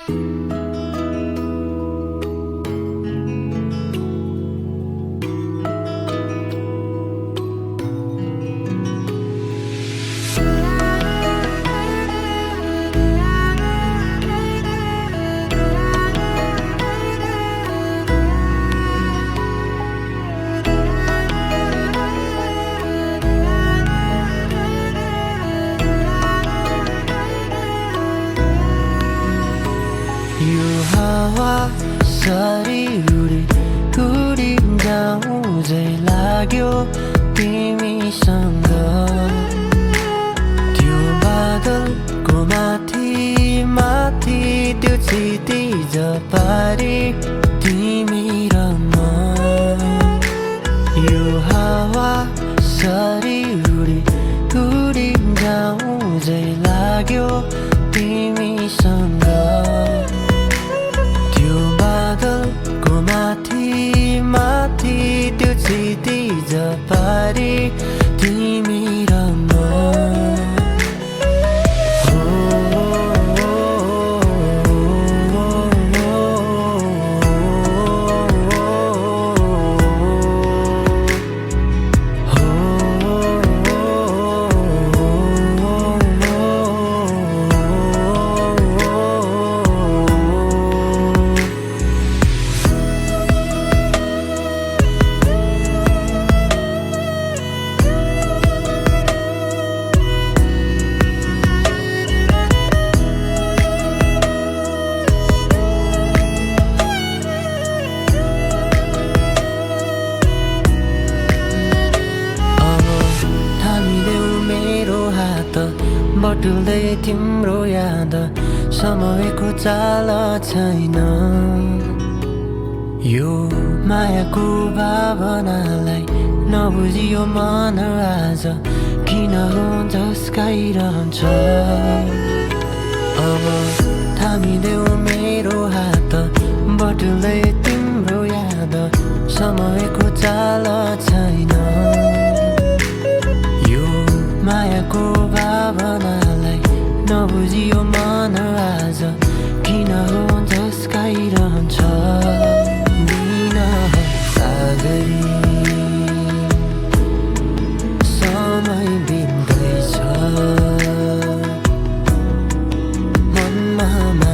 यो हावा सरी उडिन जाउँझै लाग्यो तिमीसँग त्यो बादलको माथि त्यो क्षितिज पारी तिमी र म यो हावा सरी उडिन जाउँझै लाग्यो तिमीसँग बादलको माथि त्यो क्षितिज पारी तिमी र म बटुल्दै तिम्रो याद समयको चाल छैन यो मायाको भावनालाई नबुझियो मन आज किन झस्काइरहन्छ अब थामिदेऊ मेरो हात बटुल्दै तिम्रो याद समयको चाल छैन यो मायाको भावनालाई नबुझियो मन आज किन झस्काइरहन्छ दिन सागरी समय बित्दैछ मनमा